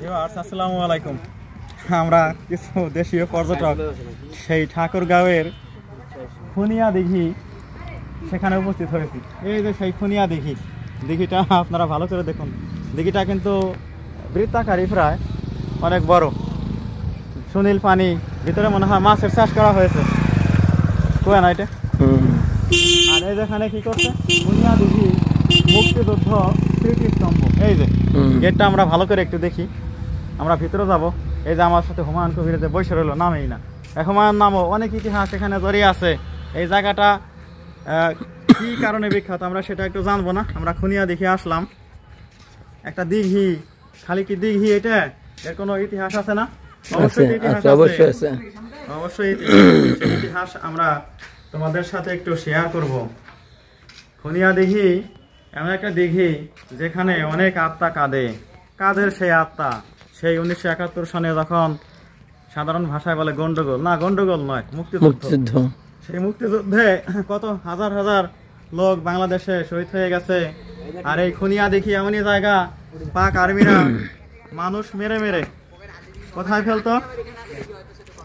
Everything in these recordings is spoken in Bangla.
আসসালামু আলাইকুম। আমরা কিছু দেশীয় পর্যটক সেই ঠাকুরগাঁওয়ের খুনিয়া দিঘি সেখানে উপস্থিত হয়েছি। এই যে সেই খুনিয়া দিঘি, দিঘিটা আপনারা ভালো করে দেখুন। দিঘিটা কিন্তু বৃত্তাকারী, প্রায় অনেক বড়, সুনীল পানি, ভিতরে মনে হয় মাছের চাষ করা হয়েছে। কোয়া না এটা। আর এই যেখানে কি করছে, খুনিয়া দিঘি মুক্তিযুদ্ধ স্মৃতিস্তম্ভ। এই যে গেটটা আমরা ভালো করে একটু দেখি, আমরা ভিতরে যাব। এই যে আমার সাথে হুমায়ুন কবির যে বসে রইল, নামেই না, হুমায়ুন নামও, অনেক ইতিহাস এখানে জড়িয়ে আছে। এই জায়গাটা কি কারণে বিখ্যাত আমরা সেটা একটু জানবো না। আমরা খুনিয়া দিঘি আসলাম, একটা দিঘি, খালি কি দিঘি এটা, এর কোনো ইতিহাস আছে না? অবশ্যই ইতিহাস আমরা তোমাদের সাথে একটু শেয়ার করব। খুনিয়া দিঘি এমন একটা দিঘি যেখানে অনেক আত্মা কাঁদে। কাদের সেই আত্মা? সেই 1971 সনে যখন সাধারণ ভাষায় বলে গন্ডগোল, না গন্ডগোল নয়, মুক্তিযুদ্ধ। সেই মুক্তিযুদ্ধে কত হাজার হাজার লোক বাংলাদেশে শহীদ হয়ে গেছে। আর এই খুনিয়া দিঘি এমনই জায়গা, পাক আর্মিরা মানুষ মেরে মেরে কোথায় ফেলতো?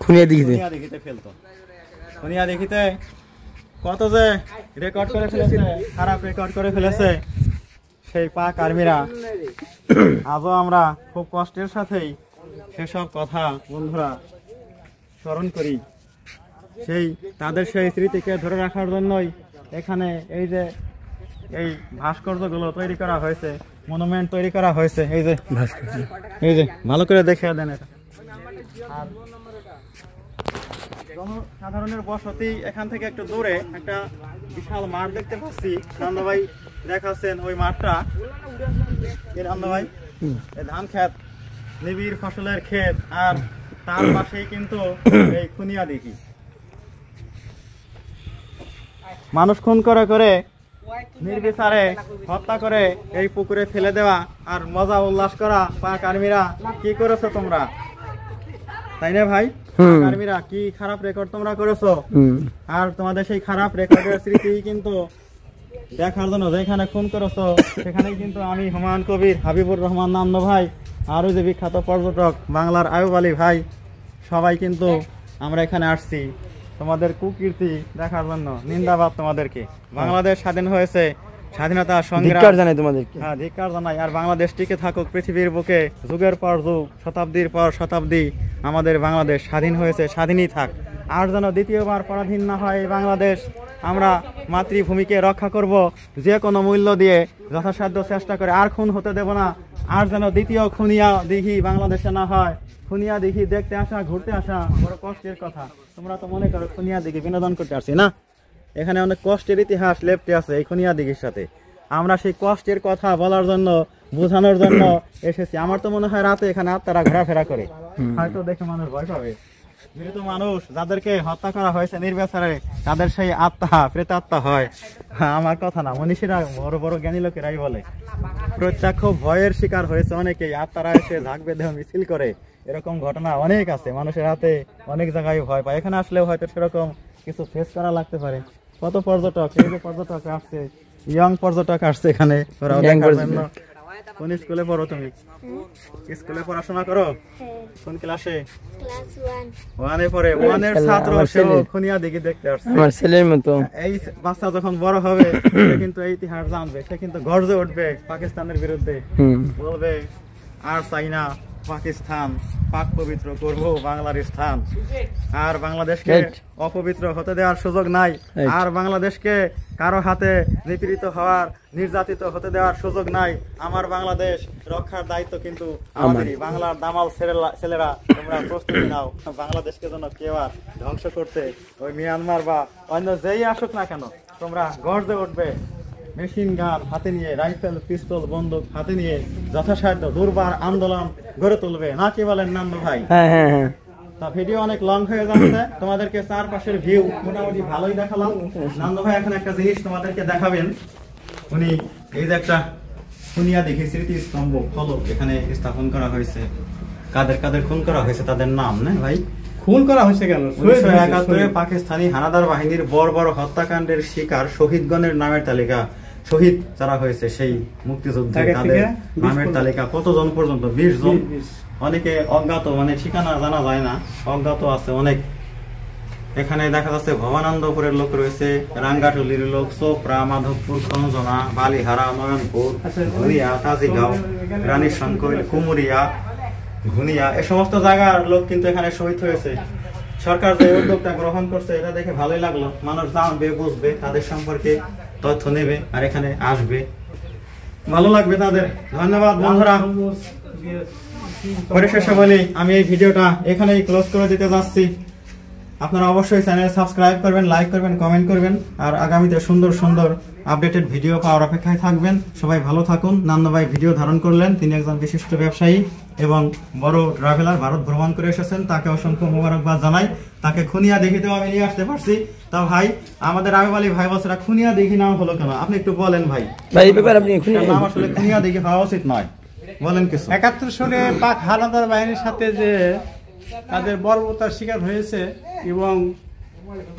খুনিয়া দিঘিতে ফেলতো। খুনিয়া দিঘিতে কত যে রেকর্ড করে ফেলেছে, খারাপ রেকর্ড করে ফেলেছে সেই পাক আর্মিরা। আজও আমরা খুব কষ্টের সাথেই সেসব কথা বন্ধুরা স্মরণ করি। সেই তাদের সেই স্মৃতিকে ধরে রাখার জন্যই এখানে এই যে এই ভাস্কর্যগুলো তৈরি করা হয়েছে, মনুমেন্ট তৈরি করা হয়েছে। এই যে ভাস্কর্য, এই যে ভালো করে দেখে দেন এটা। আর জনসাধারণের বসতি এখান থেকে একটু দূরে একটা বিশাল মাঠ দেখতে পাচ্ছি। নন্দ ভাই দেখাচ্ছেন ওই মাঠটা, নন্দ ভাই, ধান ক্ষেত, নিবিড় ফসলের ক্ষেত, আর তার পাশেই কিন্তু এই খুনিয়া দিঘি। মানুষ খুন করে করে নির্বিচারে হত্যা করে এই পুকুরে ফেলে দেওয়া আর মজা উল্লাস করা পাক আর্মিরা কি করেছো তোমরা, তাই না ভাই? আর্মিরা কি খারাপ রেকর্ড তোমরা করেছো। আর তোমাদের সেই খারাপ রেকর্ডের স্মৃতি কিন্তু দেখার জন্য যেখানে খুন করেছো সেখানেই কিন্তু আমি হুমায়ুন কবির, হাবিবুর রহমান নান্দ ভাই, আর ওই যে বিখ্যাত পর্যটক বাংলার আয়ুব আলী ভাই, সবাই কিন্তু আমরা এখানে আসছি তোমাদের কুকীর্তি দেখার জন্য। নিন্দাবাদ তোমাদেরকে। বাংলাদেশ স্বাধীন হয়েছে, স্বাধীনতা সংগ্রাম জানাই তোমাদেরকে। হ্যাঁ, ধিক্কার জানাই। আর বাংলাদেশ টিকে থাকুক পৃথিবীর বুকে, যুগের পর যুগ, শতাব্দীর পর শতাব্দী আমাদের বাংলাদেশ স্বাধীন হয়েছে, স্বাধীনই থাক। আর যেন দ্বিতীয়বার পরাধীন না হয় এই বাংলাদেশ। আমরা মাতৃভূমিকে রক্ষা করব যে কোনো মূল্য দিয়ে, যথাসাধ্য চেষ্টা করে। আর খুন হতে দেব না। আর যেন দ্বিতীয় খুনিয়া দিঘি বাংলাদেশে না হয়। খুনিয়া দিঘি দেখতে আসা, ঘুরতে আসা বড় কষ্টের কথা। তোমরা তো মনে করো খুনিয়া দিঘি বিনোদন করতে আসছি না, এখানে অনেক কষ্টের ইতিহাস লেপ্টে আছে এই খুনিয়া দিঘির সাথে। আমরা সেই কষ্টের কথা বলার জন্য, বোঝানোর জন্য এসেছি। আমার তো মনে হয় রাতে এখানে আত্মারা ঘোরাফেরা করে, হয়তো দেখে মানুষ ভয় পাবে। মৃত মানুষ যাদেরকে হত্যা করা হয়েছে নির্বিচারে, তাদের সেই আত্মা প্রেতাত্মা হয়। আমার কথা না, মনীষীরা, বড় বড় জ্ঞানী লোকেরাই বলে। প্রত্যক্ষ ভয়ের শিকার হয়েছে অনেকেই। আত্মারা এসে ঝাঁক বেঁধে মিছিল করে, এরকম ঘটনা অনেক আছে। মানুষের হাতে অনেক জায়গায় ভয় পায়। এখানে আসলেও হয়তো সেরকম কিছু ফেস করা লাগতে পারে। কত পর্যটক, এই যে পর্যটক আসছে, ইয়ং পর্যটক আসছে এখানে। কোন স্কুলে পড়ো তুমি? স্কুলে পড়াশোনা করো? কোন ক্লাসে? ক্লাস 1 এ পড়ে। 1 এর ছাত্র, সেও খুনিয়া দিঘি দেখতে আসছে। আমার ছেলের মতো। এই বাচ্চা যখন বড় হবে সে কিন্তু এই ইতিহাস জানবে, সে কিন্তু গর্জে উঠবে পাকিস্তানের বিরুদ্ধে, বলবে আর চাই না পাকিস্তান, পাক পবিত্র করব বাংলার স্থান। আর বাংলাদেশকে অপবিত্র হতে দেওয়ার সুযোগ নাই। আর বাংলাদেশকে কারো হাতে নিপীড়িত হওয়ার, নির্যাতিত হতে দেওয়ার সুযোগ নাই। আমার বাংলাদেশ রক্ষার দায়িত্ব কিন্তু আমাদেরই। বাংলার দামাল ছেলেরা, তোমরা প্রস্তুতি নাও বাংলাদেশকে যেন কেউ আর ধ্বংস করতে, ওই মিয়ানমার বা অন্য যেই আসুক না কেন, তোমরা গর্জে উঠবে, মেশিন গান হাতে নিয়ে, রাইফেল, পিস্তল, বন্দুক হাতে নিয়ে যথাসাধ্য দুর্বার আন্দোলন গড়ে তুলবে। না কি বলেন নান্দ ভাই? হ্যাঁ। তা ভিডিও অনেক লং হয়ে যাচ্ছে, তোমাদেরকে চারপাশের ভিউ মোটামুটি ভালোই দেখালাম। নান্দ ভাই এখন একটা জিনিস তোমাদেরকে দেখাবেন। উনি এই যে একটা খুনিয়া দিঘি স্মৃতিস্তম্ভ ফলক এখানে স্থাপন করা হয়েছে। কাদের কাদের খুন করা হয়েছে তাদের নাম, না ভাই? খুন করা হয়েছে কেন? 1971 পাকিস্তানি হানাদার বাহিনীর বড় বড় হত্যাকাণ্ডের শিকার শহীদগণের নামের তালিকা, শহীদ যারা হয়েছে সেই মুক্তিযুদ্ধে তাদের নামের তালিকা কতজন পর্যন্ত? 20 জন অনেকে অজ্ঞাত, মানে ঠিকানা জানা যায় না, অজ্ঞাত আছে অনেক। এখানে দেখা যাচ্ছে ভবানন্দপুরের লোক রয়েছে, রাঙ্গাটুলির লোক, চোপড়া, মাধবপুর, খঞ্জনা, বালিহারা, নয়নপুর, ঘুরিয়া, কাজিগাঁও, রানী শঙ্কর, কুমুরিয়া, ঘুনিয়া, এ সমস্ত জায়গার লোক কিন্তু এখানে শহীদ হয়েছে। সরকার যে উদ্যোগটা গ্রহণ করছে এটা দেখে ভালোই লাগলো। মানুষ জানবে, বুঝবে, তাদের সম্পর্কে তথ্য নেবে আর এখানে আসবে, ভালো লাগবে তাদের। ধন্যবাদ বন্ধুরা। পরিশেষে বলি, আমি এই ভিডিওটা এখানেই ক্লোজ করে দিতে যাচ্ছি। আপনারা অবশ্যই চ্যানেল সাবস্ক্রাইব করবেন, লাইক করবেন, কমেন্ট করবেন, আর আগামীতে সুন্দর সুন্দর আপডেটেড ভিডিও পাওয়ার অপেক্ষায় থাকবেন। সবাই ভালো থাকুন। নান্দ ভাই ভিডিও ধারণ করলেন, তিনি একজন বিশিষ্ট ব্যবসায়ী এবং বড় ট্রাভেলার, ভারত ভ্রমণ করে এসেছেন, তাকে অসংখ্য মোবারকবাদ জানাই। তাকে খুনিয়া দেখিতেও আমি নিয়ে আসতে পারছি। তা ভাই, আমাদের আগে বলি ভাই বছরা খুনিয়া দেখি নাম হলো কেন, আপনি একটু বলেন ভাই। ভাই এই ব্যাপারে আপনি নাম আসলে খুনিয়া দেখি হওয়া উচিত নয়, বলেন কিছু। ৭১ সালে পাক হানাদার বাহিনীর সাথে যে তাদের বর্বরতার শিকার হয়েছে এবং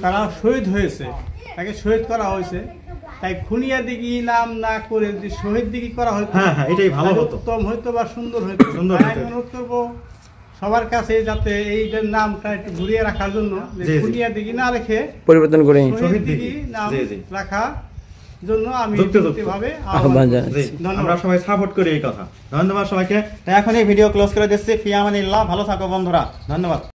তারা শহীদ হয়েছে, তাকে শহীদ করা হয়েছে, তাই খুনিয়া দিঘি নাম না করে যদি শহীদ দিঘি করা হতো, হ্যাঁ হ্যাঁ, এটাই ভালো হতো, উত্তম হইতো বা সুন্দর হইতো। সুন্দর তাই আমি অনুরোধ করবো সবার কাছে যাতে এইটার নামটা একটু ঘুরিয়ে রাখার জন্য, যে খুনিয়া দিঘি না রেখে পরিবর্তন করে শহীদ দিঘি নাম রাখা জন্য আমি ভাবে আহ্বান জানাচ্ছি। আমরা সবাই সাপোর্ট করি এই কথা। ধন্যবাদ সবাইকে। এখন এই ভিডিও ক্লোজ করে দিচ্ছি। ফি আমানিল্লাহ, ভালো থাকো বন্ধুরা, ধন্যবাদ।